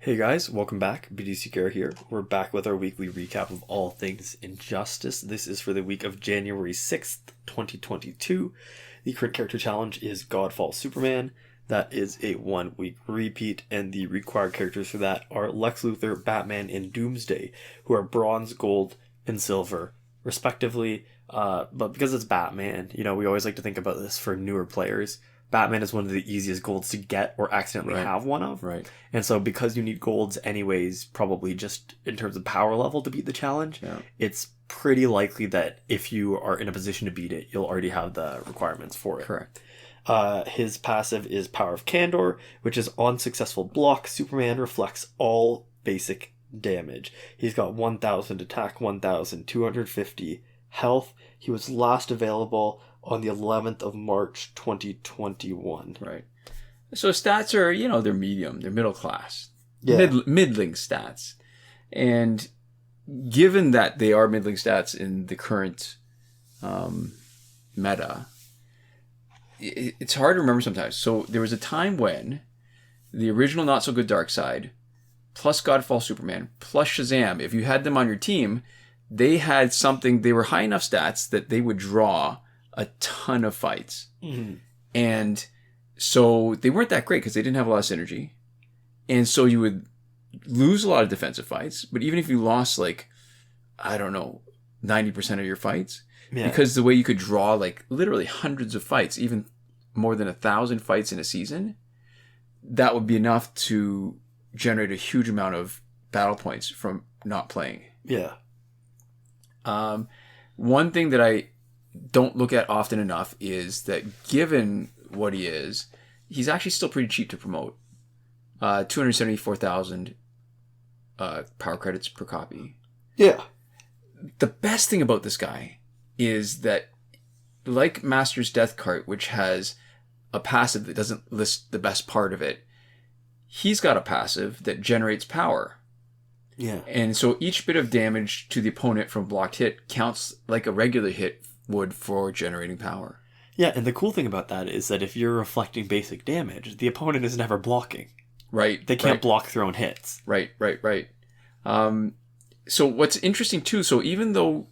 Hey guys, welcome back. BDC Care here. We're back with our weekly recap of all things Injustice. This is for the week of January 6th, 2022. The current character challenge is Godfall Superman. That is a 1 week repeat, and the required characters for that are Lex Luthor, Batman, and Doomsday, who are bronze, gold, and silver, respectively. But because it's Batman, we always like to think about this for newer players. Batman is one of the easiest golds to get or accidentally have one of. Right. And so because you need golds anyways, probably just in terms of power level to beat the challenge, it's pretty likely that if you are in a position to beat it, you'll already have the requirements for it. Correct. His passive is Power of Candor, which is on successful block, Superman reflects all basic damage. He's got 1,000 attack, 1,250 health. He was last available on the 11th of March, 2021. Right. So stats are, they're medium. They're middle class. Yeah. Middling stats. And given that they are middling stats in the current meta, it's hard to remember sometimes. So there was a time when the original Not So Good Darkseid, plus Godfall Superman, plus Shazam, if you had them on your team, they had something, they were high enough stats that they would draw a ton of fights. Mm-hmm. And so they weren't that great because they didn't have a lot of synergy. And so you would lose a lot of defensive fights. But even if you lost 90% of your fights, because the way you could draw literally hundreds of fights, even more than 1,000 fights in a season, that would be enough to generate a huge amount of battle points from not playing. Yeah. One thing that I don't look at often enough is that given what he is, he's actually still pretty cheap to promote. 274,000 power credits per copy. Yeah. The best thing about this guy is that, like Master's Death Cart, which has a passive that doesn't list the best part of it, he's got a passive that generates power. Yeah. And so each bit of damage to the opponent from blocked hit counts like a regular hit would for generating power. Yeah, and the cool thing about that is that if you're reflecting basic damage, the opponent is never blocking. Right. They can't block their own hits. Right. So what's interesting too, so even though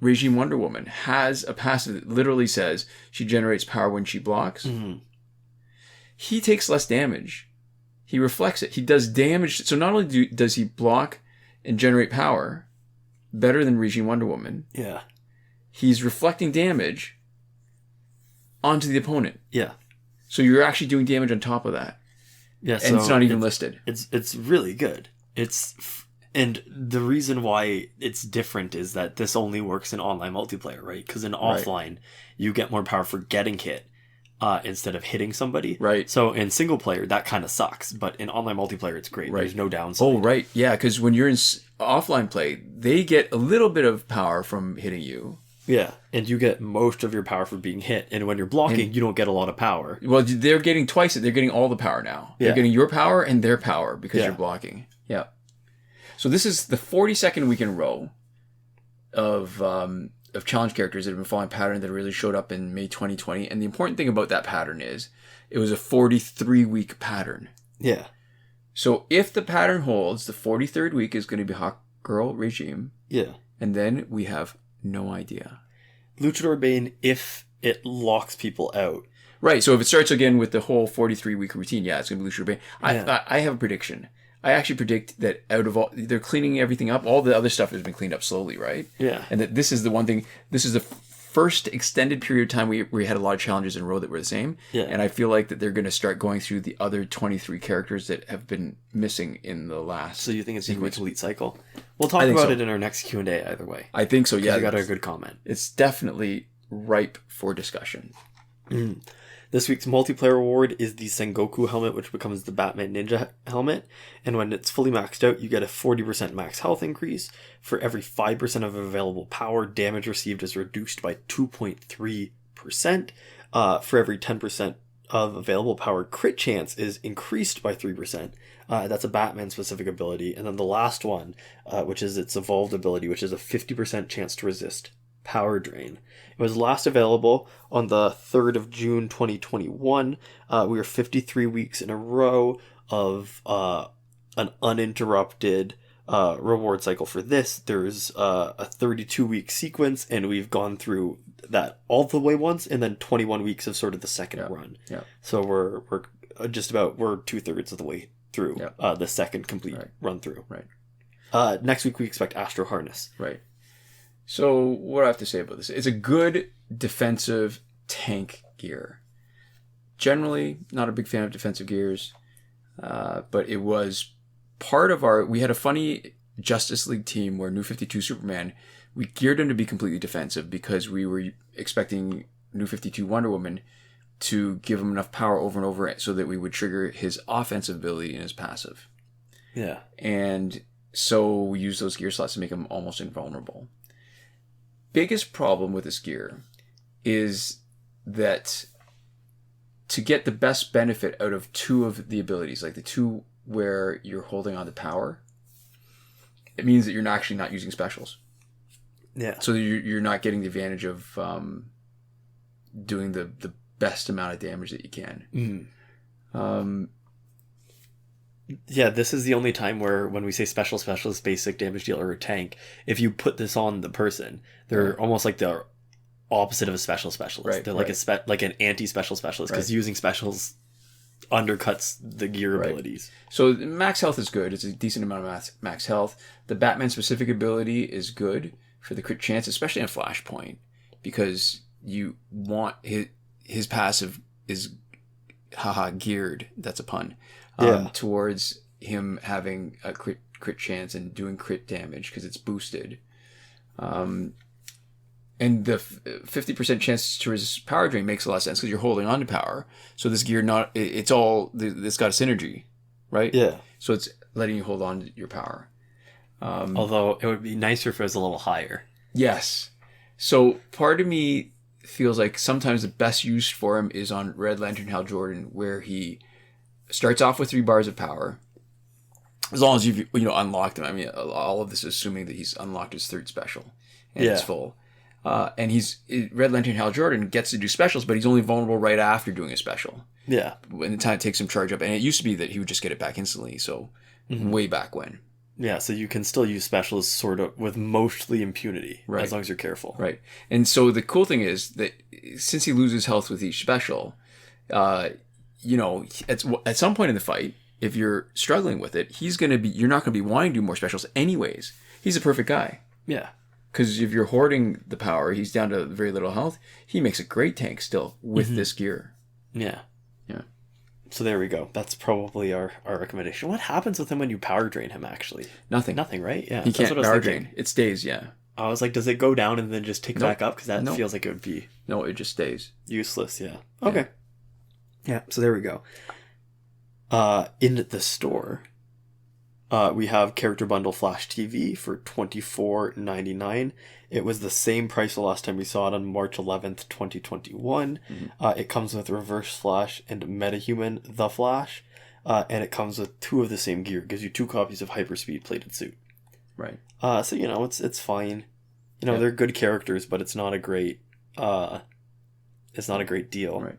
Regime Wonder Woman has a passive that literally says she generates power when she blocks, he takes less damage. He reflects it. He does damage. So not only does he block and generate power better than Regime Wonder Woman, he's reflecting damage onto the opponent. Yeah. So you're actually doing damage on top of that. Yeah, and it's not even listed. It's really good. And the reason why it's different is that this only works in online multiplayer, right? Because in offline, you get more power for getting hit instead of hitting somebody. Right. So in single player, that kind of sucks. But in online multiplayer, it's great. Right. There's no downside. Oh, right. Yeah, because when you're in offline play, they get a little bit of power from hitting you. Yeah, and you get most of your power for being hit. And when you're blocking, you don't get a lot of power. Well, they're getting twice it. They're getting all the power now. They're getting your power and their power because you're blocking. Yeah. So this is the 42nd week in a row of challenge characters that have been following pattern that really showed up in May 2020. And the important thing about that pattern is it was a 43-week pattern. Yeah. So if the pattern holds, the 43rd week is going to be Hawk Girl Regime. Yeah. And then we have no idea. Luchador Bane, if it locks people out. Right. So if it starts again with the whole 43-week routine, it's going to be Luchador Bane. I have a prediction. I actually predict that out of all, they're cleaning everything up. All the other stuff has been cleaned up slowly, right? Yeah. And that this is the one thing, this is the first extended period of time we had a lot of challenges in a row that were the same. Yeah. And I feel like that they're going to start going through the other 23 characters that have been missing in the last. So you think it's a complete cycle? We'll talk about it in our next Q&A either way. I think so, yeah. You got a good comment. It's definitely ripe for discussion. This week's multiplayer award is the Sengoku Helmet, which becomes the Batman Ninja Helmet. And when it's fully maxed out, you get a 40% max health increase. For every 5% of available power, damage received is reduced by 2.3%. For every 10% of available power, crit chance is increased by 3%. That's a Batman-specific ability. And then the last one, which is its evolved ability, which is a 50% chance to resist power drain. It was last available on the 3rd of June 2021. We were 53 weeks in a row of an uninterrupted reward cycle for this. There's a 32-week sequence, and we've gone through that all the way once, and then 21 weeks of sort of the second run. Yeah. So we're just about, we're 2/3 of the way through the second complete run through. Right. Next week we expect Astro Harness. Right. So what do I have to say about this? It's a good defensive tank gear. Generally, not a big fan of defensive gears, but it was part of we had a funny Justice League team where New 52 Superman, we geared him to be completely defensive because we were expecting New 52 Wonder Woman to give him enough power over and over so that we would trigger his offensive ability and his passive. Yeah. And so we used those gear slots to make him almost invulnerable. Biggest problem with this gear is that to get the best benefit out of two of the abilities, like the two where you're holding on to power, it means that you're actually not using specials. Yeah. So you're not getting the advantage of doing the best amount of damage that you can. Yeah, this is the only time where when we say specialist, basic, damage dealer, or tank, if you put this on the person, they're almost like the opposite of a specialist. Right, they're like like an anti-special specialist, because using specials undercuts the gear abilities. So max health is good. It's a decent amount of max health. The Batman specific ability is good for the crit chance, especially on Flashpoint, because you want his passive is geared. That's a pun. Towards him having a crit chance and doing crit damage because it's boosted. And the 50% chance to resist power drain makes a lot of sense because you're holding on to power. So this gear, it's got a synergy, right? Yeah. So it's letting you hold on to your power. Although it would be nicer if it was a little higher. Yes. So part of me feels like sometimes the best use for him is on Red Lantern Hal Jordan, where he starts off with 3 bars of power. As long as you've unlocked him. I mean, all of this is assuming that he's unlocked his 3rd special and it's full. And Red Lantern Hal Jordan gets to do specials, but he's only vulnerable right after doing a special. Yeah. When the time it takes him charge up. And it used to be that he would just get it back instantly. So way back when. Yeah, so you can still use specials sort of with mostly impunity, as long as you're careful. Right. And so the cool thing is that since he loses health with each special, at some point in the fight, if you're struggling with it, you're not going to be wanting to do more specials anyways. He's a perfect guy. Yeah. Because if you're hoarding the power, he's down to very little health. He makes a great tank still with this gear. Yeah. Yeah. So there we go. That's probably our recommendation. What happens with him when you power drain him, actually? Nothing, right? Yeah. He can't power drain. It stays, yeah. I was like, does it go down and then just tick back up? Because that feels like it would be... No, it just stays. Useless, yeah. Okay. Yeah, so there we go. In the store, we have Character Bundle Flash TV for $24.99. It was the same price the last time we saw it on March 11th, 2021. It comes with Reverse Flash and Metahuman The Flash, and it comes with 2 of the same gear. It gives you 2 copies of Hyperspeed Plated Suit. Right. So it's fine. They're good characters, but it's not a great deal.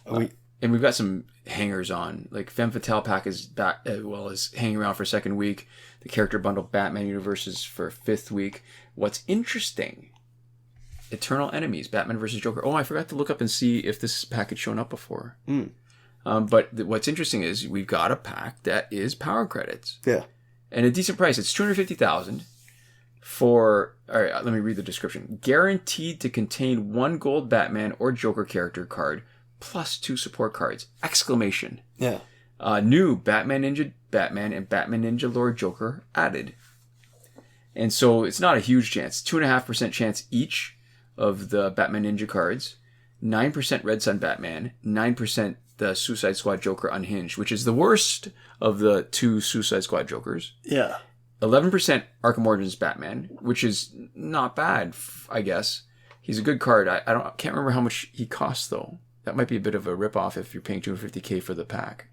Right. And we've got some hangers on. Like Femme Fatale pack is back, is hanging around for a 2nd week. The Character Bundle Batman Universe is for 5th week. What's interesting, Eternal Enemies, Batman vs. Joker. Oh, I forgot to look up and see if this pack had shown up before. But what's interesting is we've got a pack that is power credits. Yeah. And a decent price. It's $250,000 for... All right, let me read the description. Guaranteed to contain 1 gold Batman or Joker character card plus 2 support cards! Exclamation. Yeah. New Batman Ninja Batman and Batman Ninja Lord Joker added. And so it's not a huge chance. 2.5% chance each of the Batman Ninja cards. 9% Red Sun Batman. 9% the Suicide Squad Joker Unhinged, which is the worst of the 2 Suicide Squad Jokers. Yeah. 11% Arkham Origins Batman, which is not bad, I guess. He's a good card. I can't remember how much he costs, though. That might be a bit of a ripoff if you're paying $250K for the pack.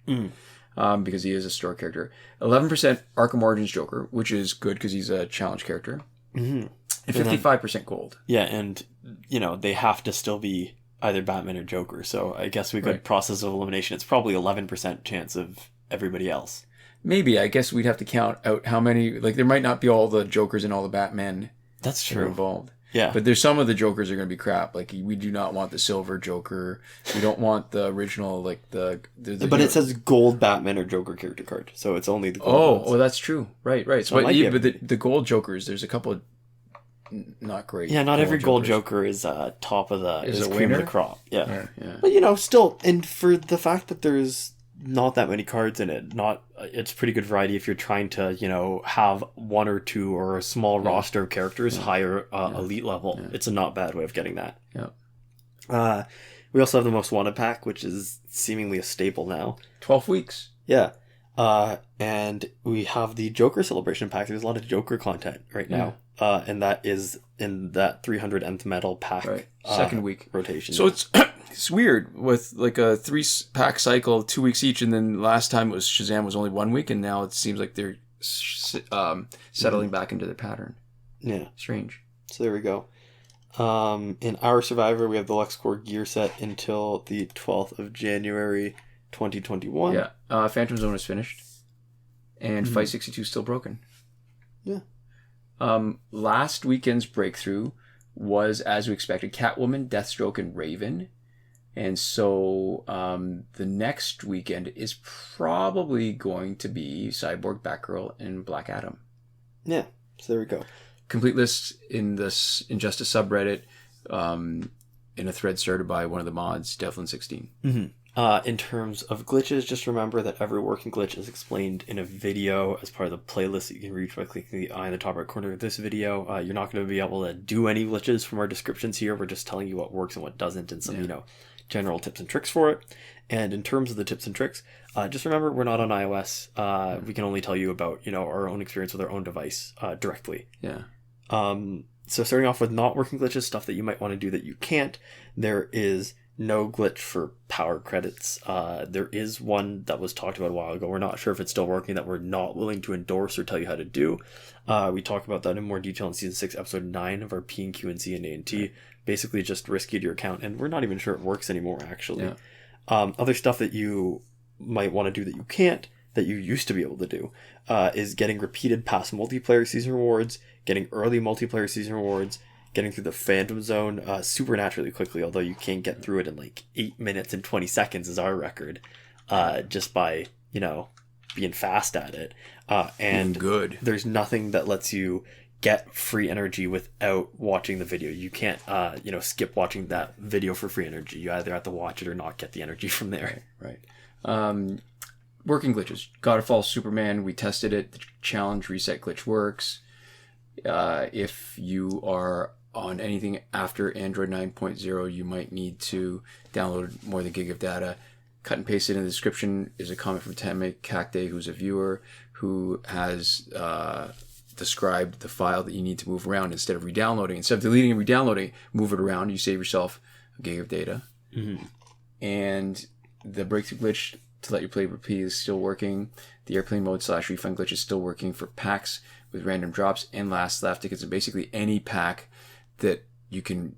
Because he is a store character. 11% Arkham Origins Joker, which is good because he's a challenge character. And 55% gold. Yeah, and, they have to still be either Batman or Joker. So I guess we could process of elimination. It's probably 11% chance of everybody else. Maybe. I guess we'd have to count out how many. Like, there might not be all the Jokers and all the Batmen That's that are true. involved. Yeah. But there's some of the Jokers are going to be crap. Like, we do not want the Silver Joker. We don't want the original, like, the But it says gold Batman or Joker character card, so it's only the gold ones. Oh, that's true. Right. So, but the gold Jokers, there's a couple of not great. Yeah, not every gold Joker is top of the Is a cream of winner? the crop. Yeah. Yeah. But still, and for the fact that there's not that many cards in it, it's pretty good variety if you're trying to have one or two or a small roster of characters higher elite level. It's a not bad way of getting that. Yeah. We also have the Most Wanted pack, which is seemingly a staple now. 12 weeks. Yeah. And we have the Joker Celebration pack. There's a lot of Joker content right now. And that is in that 300 nth metal pack. Right. Second week. Rotation. So it's weird with like a 3-pack cycle, 2 weeks each. And then last time Shazam was only 1 week. And now it seems like they're settling back into their pattern. Yeah. Strange. So there we go. In our Survivor, we have the LexCorp gear set until the 12th of January, 2021. Yeah. Phantom Zone is finished. And Fight 62 is still broken. Yeah. Last weekend's breakthrough was, as we expected, Catwoman, Deathstroke, and Raven. And so the next weekend is probably going to be Cyborg, Batgirl, and Black Adam. Yeah. So there we go. Complete list in this Injustice subreddit in a thread started by one of the mods, Devlin16. Mm-hmm. In terms of glitches, just remember that every working glitch is explained in a video as part of the playlist that you can reach by clicking the eye in the top right corner of this video. You're not going to be able to do any glitches from our descriptions here. We're just telling you what works and what doesn't and some, general tips and tricks for it. And in terms of the tips and tricks, just remember we're not on iOS. We can only tell you about, our own experience with our own device directly. Yeah. So starting off with not working glitches, stuff that you might want to do that you can't, there is no glitch for power credits. There is one that was talked about a while ago. We're not sure if it's still working, that we're not willing to endorse or tell you how to do. We talk about that in more detail in Season 6, Episode 9 of our P&Q and C and A&T. Basically just risk it to your account, and we're not even sure it works anymore, actually. Yeah. Other stuff that you might want to do that you can't, that you used to be able to do, is getting repeated past multiplayer season rewards, getting early multiplayer season rewards, getting through the Phantom Zone supernaturally quickly, although you can't get through it in like 8 minutes and 20 seconds is our record, just by, being fast at it. And good. There's nothing that lets you get free energy without watching the video. You can't, skip watching that video for free energy. You either have to watch it or not get the energy from there. Right. Working glitches. Godfall Superman, we tested it. The challenge reset glitch works. If you are on anything after Android 9.0, you might need to download more than a gig of data. Cut and paste it in the description is a comment from Kakde, who's a viewer, who has described the file that you need to move around instead of re-downloading. Instead of deleting and re-downloading, move it around. You save yourself a gig of data. Mm-hmm. And the breakthrough glitch to let you play repeat is still working. The airplane mode / refund glitch is still working for packs with random drops and last laugh tickets, and basically any pack that you can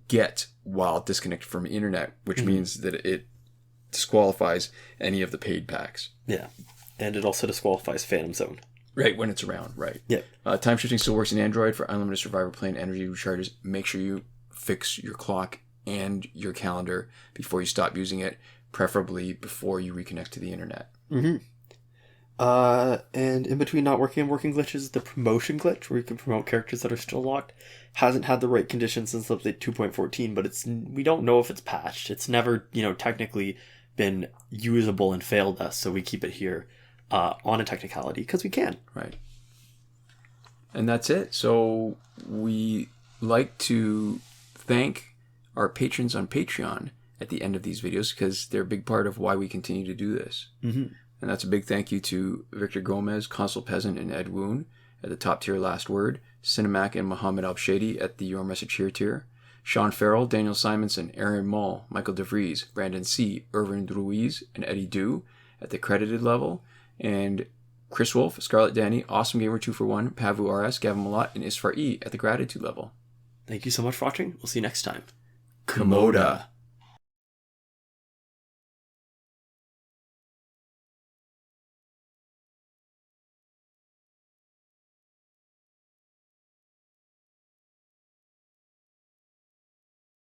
get while disconnected from the internet, which means that it disqualifies any of the paid packs. Yeah. And it also disqualifies Phantom Zone. Right, when it's around, right. Yeah. Time shifting still works in Android for unlimited survivor plane energy recharges. Make sure you fix your clock and your calendar before you stop using it, preferably before you reconnect to the internet. Mm-hmm. And in between not working and working glitches, the promotion glitch, where you can promote characters that are still locked, hasn't had the right conditions since update 2.14, but we don't know if it's patched. It's never, technically been usable and failed us, so we keep it here on a technicality, because we can. Right. And that's it. So we like to thank our patrons on Patreon at the end of these videos, because they're a big part of why we continue to do this. Mm-hmm. And that's a big thank you to Victor Gomez, Consul Peasant, and Edwoon at the top tier last word, Sinemac and Mohammed Albshaiti at the Your Message Here tier, Shawn Farrell, Daniel Simonson, Aaron Maule, Michael DeVries, Brandon C., Irvin Ruiz, and Eddydoo at the credited level, and Chris Wolff, Scarlet, Dani, Awesomegamer 2for1, Pavu RS, Gavin, Mallott, and Isfar E. at the gratitude level. Thank you so much for watching. We'll see you next time. Komoda.